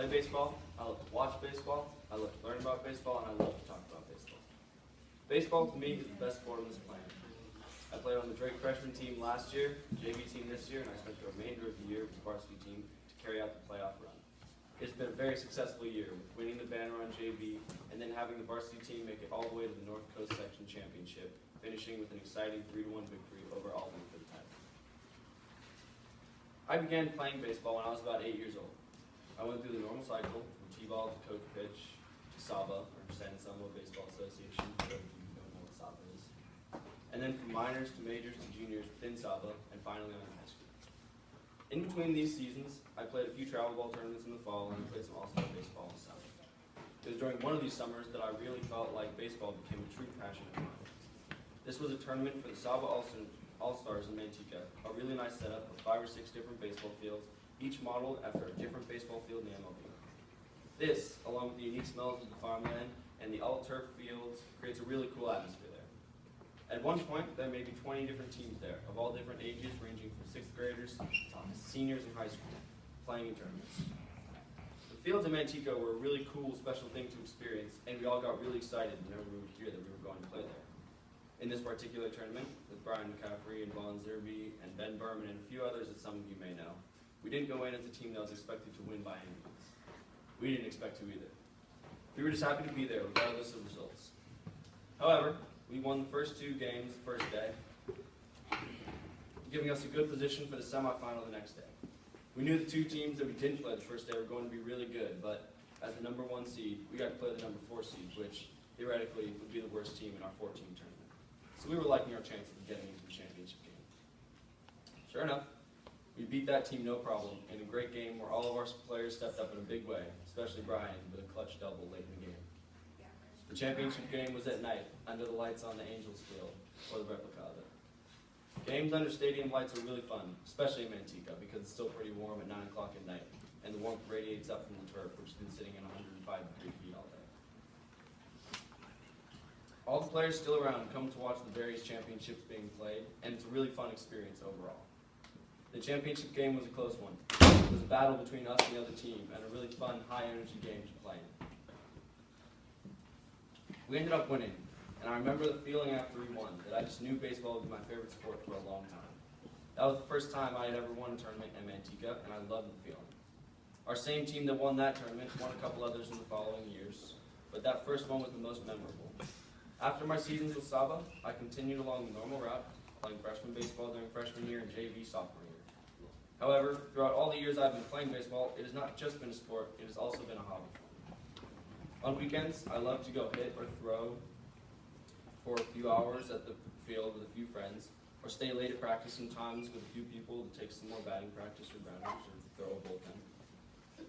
play baseball, I love to watch baseball, I love to learn about baseball, and I love to talk about baseball. Baseball, to me, is the best sport on this planet. I played on the Drake freshman team last year, JV team this year, and I spent the remainder of the year with the varsity team to carry out the playoff run. It's been a very successful year, with winning the banner on JV, and then having the varsity team make it all the way to the North Coast Section Championship, finishing with an exciting 3-1 victory over Albany for the title. I began playing baseball when I was about 8 years old. I went through the normal cycle, from T-ball to coach pitch, to SABA, or San Anselmo Baseball Association, for those of you who don't know what SABA is. And then from minors to majors to juniors within SABA, and finally on high school. In between these seasons, I played a few travel ball tournaments in the fall, and I played some all-star baseball in the summer. It was during one of these summers that I really felt like baseball became a true passion of mine. This was a tournament for the SABA All-Stars in Manteca, a really nice setup of 5 or 6 different baseball fields, each modeled after a different baseball field in the MLB. This, along with the unique smells of the farmland and the all-turf fields, creates a really cool atmosphere there. At one point, there may be 20 different teams there, of all different ages, ranging from 6th graders to seniors in high school, playing in tournaments. The fields in Manteca were a really cool, special thing to experience, and we all got really excited whenever we would hear that we were going to play there. In this particular tournament, with Brian McCaffrey and Vaughn Zerby and Ben Berman and a few others that some of you may know, we didn't go in as a team that was expected to win by any means. We didn't expect to either. We were just happy to be there, regardless of results. However, we won the first 2 games the first day, giving us a good position for the semifinal the next day. We knew the 2 teams that we didn't play the first day were going to be really good, but as the number 1 seed, we got to play the number 4 seed, which theoretically would be the worst team in our 4-team tournament. So we were liking our chances of getting into the championship game. Sure enough, we beat that team no problem in a great game where all of our players stepped up in a big way, especially Brian with a clutch double late in the game. The championship game was at night, under the lights on the Angels field, or the replica of it. Games under stadium lights are really fun, especially in Manteca, because it's still pretty warm at 9 o'clock at night, and the warmth radiates up from the turf, which has been sitting in 105 degree heat all day. All the players still around come to watch the various championships being played, and it's a really fun experience overall. The championship game was a close one. It was a battle between us and the other team, and a really fun, high-energy game to play in. We ended up winning, and I remember the feeling after we won, that I just knew baseball would be my favorite sport for a long time. That was the first time I had ever won a tournament in Manteca, and I loved the feeling. Our same team that won that tournament won a couple others in the following years, but that first one was the most memorable. After my seasons with SABA, I continued along the normal route, playing freshman baseball during freshman year and JV sophomore year. However, throughout all the years I've been playing baseball, it has not just been a sport, it has also been a hobby. On weekends, I love to go hit or throw for a few hours at the field with a few friends, or stay late at practice sometimes with a few people to take some more batting practice or grounders or throw a bullpen.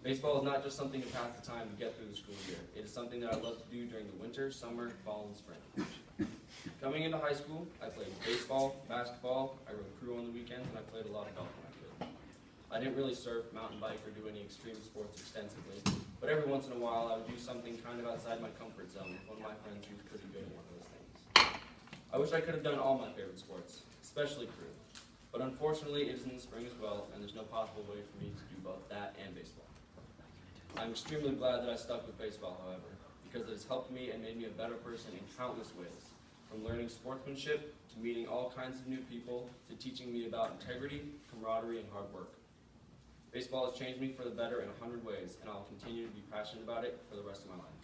Baseball is not just something to pass the time to get through the school year. It is something that I love to do during the winter, summer, fall, and spring. Coming into high school, I played baseball, basketball, I rode crew on the weekends, and I played a lot of golf when I could. I didn't really surf, mountain bike, or do any extreme sports extensively, but every once in a while I would do something kind of outside my comfort zone with one of my friends who was pretty good at one of those things. I wish I could have done all my favorite sports, especially crew, but unfortunately it is in the spring as well, and there's no possible way for me to do both that and baseball. I'm extremely glad that I stuck with baseball, however, because it has helped me and made me a better person in countless ways, from learning sportsmanship to meeting all kinds of new people to teaching me about integrity, camaraderie, and hard work. Baseball has changed me for the better in 100 ways, and I'll continue to be passionate about it for the rest of my life.